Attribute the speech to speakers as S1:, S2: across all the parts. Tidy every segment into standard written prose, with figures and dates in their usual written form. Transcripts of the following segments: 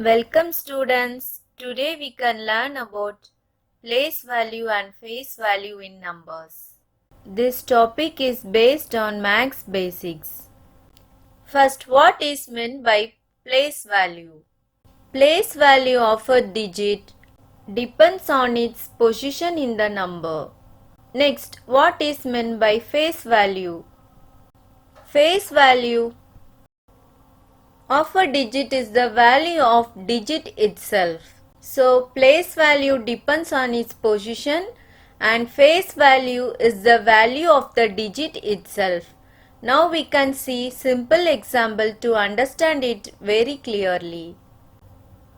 S1: Welcome students. Today we can learn about place value and face value in numbers. This topic is based on Maths Basics. First, what is meant by place value? Place value of a digit depends on its position in the number. Next, what is meant by face value? Face value of a digit is the value of digit itself. So place value depends on its position and face value is the value of the digit itself. Now we can see simple example to understand it very clearly.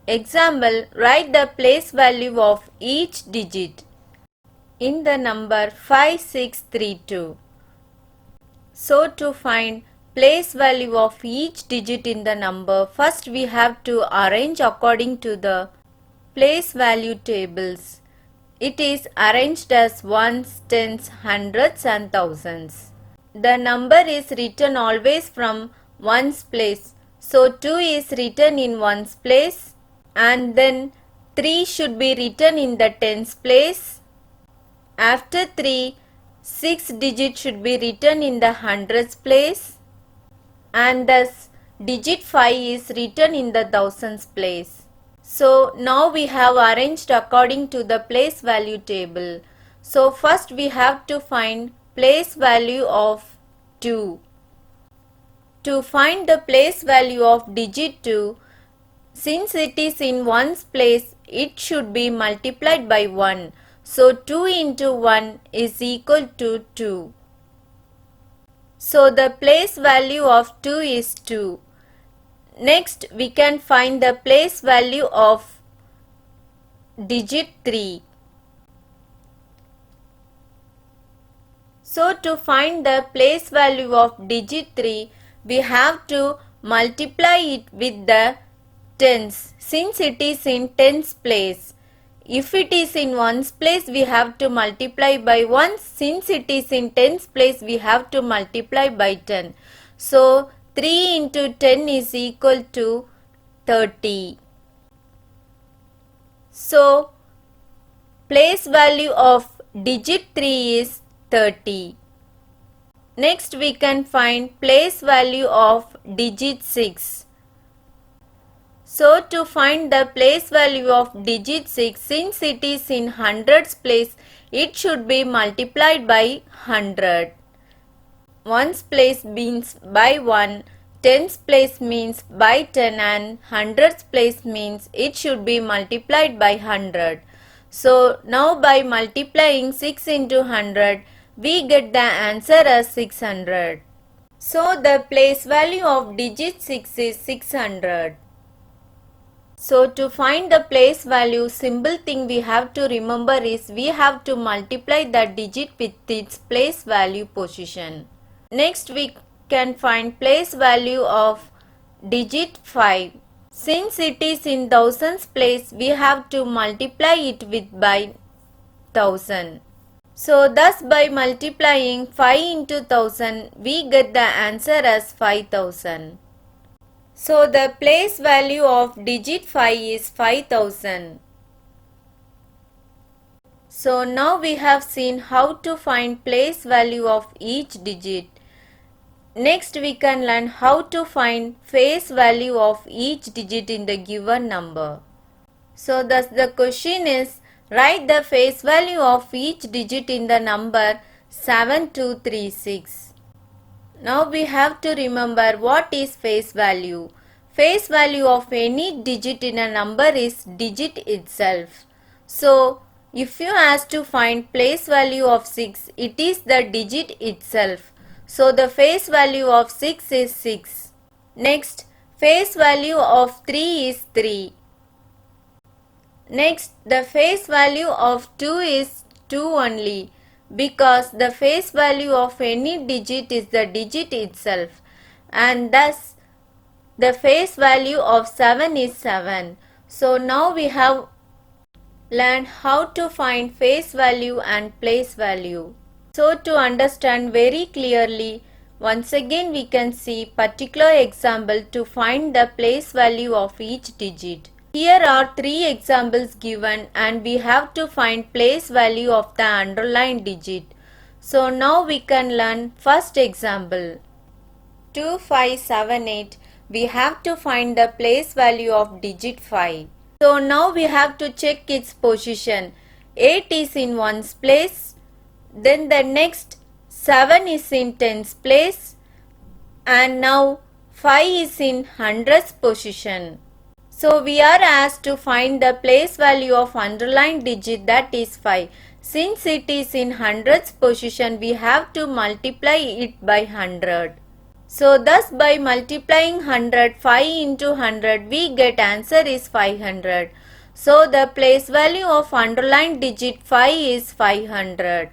S1: Example, write the place value of each digit in the number 5632. So to find place value of each digit in the number, first we have to arrange according to the place value tables. It is arranged as ones, tens, hundreds and thousands. The number is written always from ones place. So 2 is written in ones place and then 3 should be written in the tens place. After 3, 6 digit should be written in the hundreds place and thus digit 5 is written in the thousands place. So now we have arranged according to the place value table. So first we have to find place value of 2. To find the place value of digit 2, since it is in ones place, it should be multiplied by 1. So 2 into 1 is equal to 2. So the place value of 2 is 2. Next we can find the place value of digit 3. So to find the place value of digit 3, we have to multiply it with the tens since it is in tens place. If it is in ones place, we have to multiply by 1. Since it is in tens place, we have to multiply by 10. So 3 into 10 is equal to 30. So place value of digit 3 is 30. Next we can find place value of digit 6. So to find the place value of digit 6, since it is in hundreds place, it should be multiplied by 100. Ones place means by 1, tens place means by 10 and hundreds place means it should be multiplied by 100. So now by multiplying 6 into 100, we get the answer as 600. So the place value of digit 6 is 600. So to find the place value, simple thing we have to remember is we have to multiply the digit with its place value position. Next we can find place value of digit 5. Since it is in thousands place, we have to multiply it with by 1000. So thus by multiplying 5 into 1000, we get the answer as 5000. So the place value of digit 5 is 5000. So now we have seen how to find place value of each digit. Next we can learn how to find face value of each digit in the given number. So thus the question is, write the face value of each digit in the number 7236. Now we have to remember what is face value. Face value of any digit in a number is digit itself. So if you ask to find place value of 6, it is the digit itself. So the face value of 6 is 6. Next, face value of 3 is 3. Next, the face value of 2 is 2 only, because the face value of any digit is the digit itself, and thus the face value of 7 is 7. So now we have learned how to find face value and place value. So to understand very clearly Once again we can see particular example to find the place value of each digit. Here are 3 examples given and we have to find place value of the underlined digit. So now we can learn first example. 2578, we have to find the place value of digit 5. So now we have to check its position. 8 is in ones place, then the next 7 is in tens place, and now 5 is in hundreds position. So we are asked to find the place value of underlined digit, that is 5. Since it is in hundreds position, we have to multiply it by 100. So thus by multiplying 100, 5 into 100, we get answer is 500. So the place value of underlined digit 5 is 500.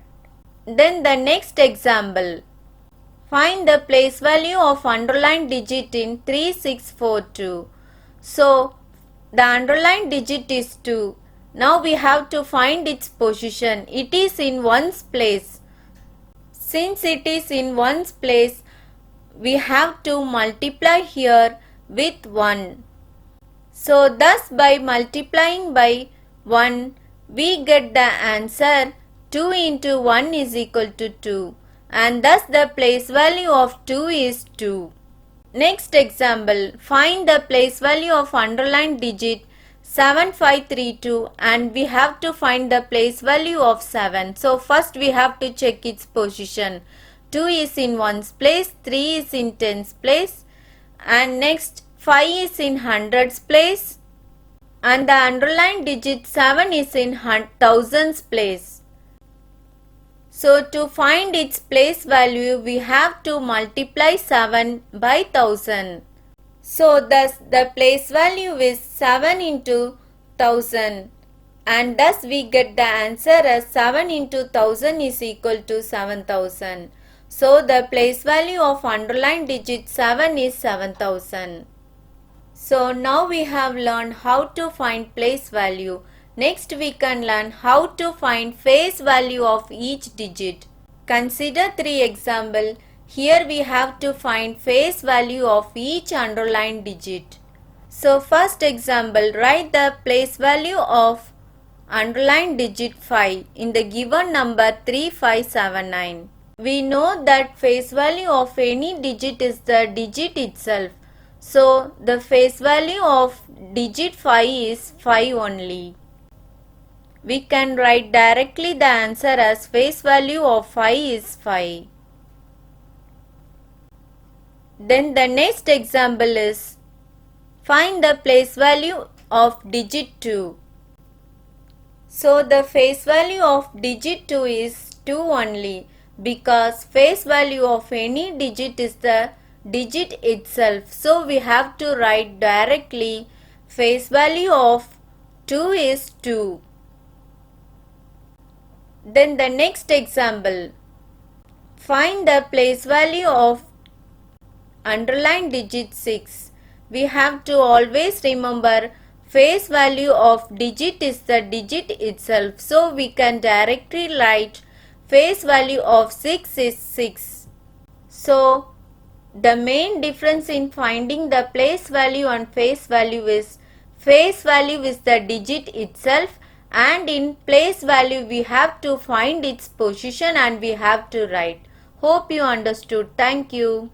S1: Then the next example. Find the place value of underlined digit in 3642. So the underlined digit is 2. Now we have to find its position. It is in ones place. Since it is in ones place, we have to multiply here with 1. So thus by multiplying by 1, we get the answer 2 into 1 is equal to 2, and thus the place value of 2 is 2. Next example, find the place value of underlined digit 7532 and we have to find the place value of 7. So first we have to check its position. 2 is in ones place, 3 is in tens place, and next 5 is in hundreds place, and the underlined digit 7 is in thousands place. So to find its place value, we have to multiply 7 by 1000. So thus the place value is 7 into 1000, and thus we get the answer as 7 into 1000 is equal to 7000. So the place value of underlined digit 7 is 7000. So now we have learned how to find place value. Next we can learn how to find face value of each digit. Consider 3 examples. Here we have to find face value of each underlined digit. So first example, write the place value of underlined digit 5 in the given number 3579. We know that face value of any digit is the digit itself. So the face value of digit 5 is 5 only. We can write directly the answer as face value of 5 is 5. Then the next example is find the place value of digit 2. So the face value of digit 2 is 2 only, because face value of any digit is the digit itself. So we have to write directly face value of 2 is 2. Then the next example, find the place value of underlined digit 6. We have to always remember face value of digit is the digit itself. So we can directly write face value of 6 is 6. So the main difference in finding the place value and face value is the digit itself, and in place value we have to find its position and we have to write. Hope you understood. Thank you.